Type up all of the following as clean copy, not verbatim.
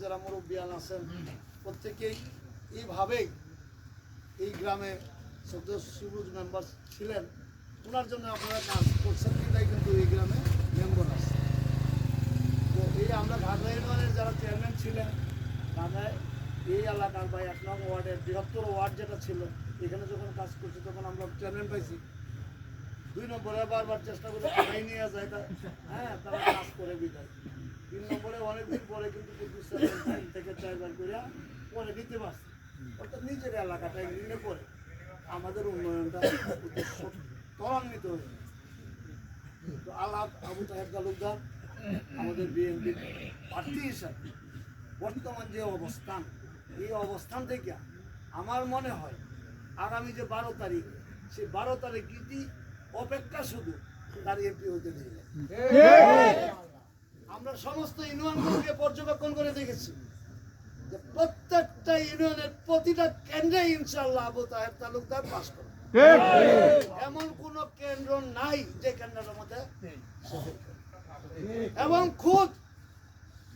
যারা মুরব্বিয়ান আছেন প্রত্যেকেই এইভাবেই এই গ্রামে সবুজ মেম্বার ছিলেন, ওনার জন্য আপনারা কাজ করছেন, এটাই কিন্তু এই গ্রামে মেম্বার আছে। তো এই আমরা ঘাগড়া ইউনিয়নের যারা চেয়ারম্যান ছিলেন, ঢাকায় এই এলাকার বা 1 নং ওয়ার্ডের বৃহত্তর ওয়ার্ড যেটা ছিল, এখানে যখন কাজ করছি তখন আমরা চেয়ারম্যান পাইছি। 2 নম্বরে বারবার চেষ্টা করে সবাই নিয়ে যায়, হ্যাঁ তারা কাজ করে বিদায়। 3 নম্বরে অনেকদিন পরে কিন্তু 3 থেকে 4 বার করে পরে দিতে পারছে, অর্থাৎ নিজের এলাকাটা ঋণে পড়ে আমাদের উন্নয়নটা ত্বরান্বিত হয়ে গেছে। তো আলাপ আবু তাহের তালুকদার আমাদের বিএনপি প্রার্থী হিসাবে বর্তমান যে অবস্থান, এই অবস্থান থেকে আমার মনে হয় আগামী যে 12 তারিখ, সেই 12 তারিখ কি অপেক্ষা শুধু তার এমপি হতে দিই। আমরা সমস্ত ইউনিয়নগুলোকে পর্যবেক্ষণ করে দেখেছি যে প্রত্যেকটা ইউনিয়নের প্রতিটা কেন্দ্রে ইনশাআল্লাহ আবু তাহের তালুকদার পাস করে। এমন কোন কেন্দ্র নাই যে কেন্দ্রের মধ্যে, এবং খুদ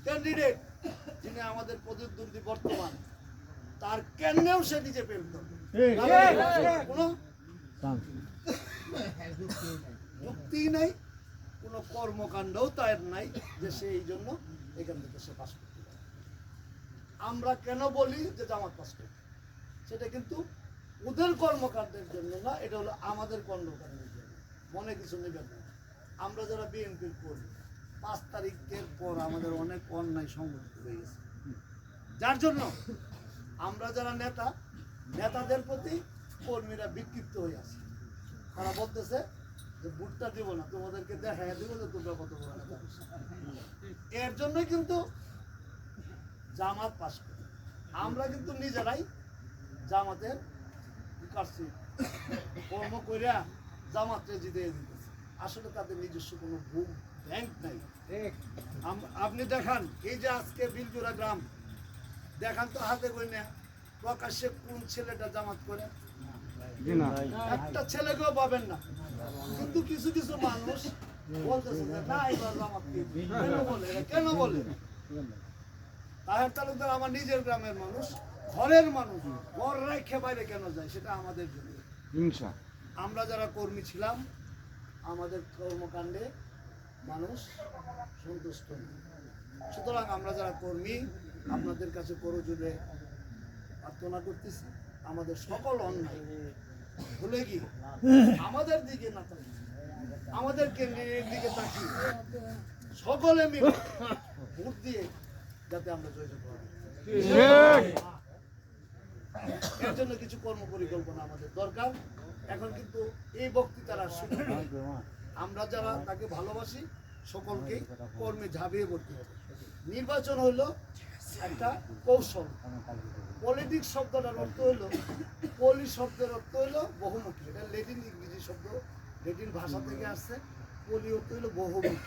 ক্যান্ডিডেট যিনি আমাদের প্রতিদ্বন্দ্বী বর্তমান, তার কেন্দ্রেও সে নিজে পেল কোনো যুক্তি নাই, কোনো কর্মকাণ্ডও তার নাই যে সে এই জন্য এখান থেকে সে পাস করতে পারে। আমরা কেন বলি যে জামাত পাস করতে, সেটা কিন্তু ওদের কর্মকাণ্ডের জন্য না, এটা হলো আমাদের কর্মকাণ্ডের জন্য। মনে কিছু নেবেন না, আমরা যারা বিএনপির করি 5 তারিখের পর আমাদের অনেক অন্যায় সংগঠিত হয়ে গেছে, যার জন্য আমরা যারা নেতাদের প্রতি কর্মীরা বিক্ষিপ্ত হয়ে আছে। তারা বলতেছে যে ভোটটা দিব না, তোমাদেরকে দেখাই দিব যে তোমরা কত বড় নেতা। এর জন্যই কিন্তু জামাত পাস করি। আমরা কিন্তু নিজেরাই জামাতের কাছে কর্ম করিয়া জামাতকে জিতে দিতেছে। আসলে তাদের নিজস্ব কোনো ভোট ব্যাংক নাই। আপনি দেখান, এই যে আজকে বিলজোড়া গ্রাম দেখান তো হাতে কই না প্রকাশ্যে কোন ছেলেটা জামাত করে, একটা ছেলেকেও পাবেন না। কিন্তু কিছু কিছু মানুষ বলতেছে না এবার জামাত কেন বলে? তাহের তালুকদার আমার নিজের গ্রামের মানুষ, ঘরের মানুষ, ঘর রেখে বাইরে কেন যায় সেটা আমাদের জন্য। আমরা যারা কর্মী ছিলাম, আমাদের কর্মকাণ্ডে মানুষ সন্তুষ্ট নয়। সুতরাং আমরা যারা কর্মী আপনাদের কাছে করজোড়ে প্রার্থনা করতেছি, আমাদের সকল অন্যায় ভুলে কি আমাদের দিকে না তাকিয়ে, আমাদের কেন্দ্রের দিকে তাকিয়ে সকলে মিলে ভোট দিয়ে যাতে আমরা জয়যুক্ত হই। এর জন্য কিছু কর্ম পরিকল্পনা আমাদের দরকার। এখন কিন্তু এই বক্তৃতার শুরু, আমরা যারা তাকে ভালোবাসি সকলকেই কর্মে ঝাঁপিয়ে পড়তে হবে। নির্বাচন হইল একটা কৌশল। পলিটিক্স শব্দটার অর্থ হইল, পলি শব্দের অর্থ হইল বহুমুখী। এটা ল্যাটিন ইংরেজি শব্দ, ল্যাটিন ভাষা থেকে আসছে। পলি অর্থ হইল বহুমুখী।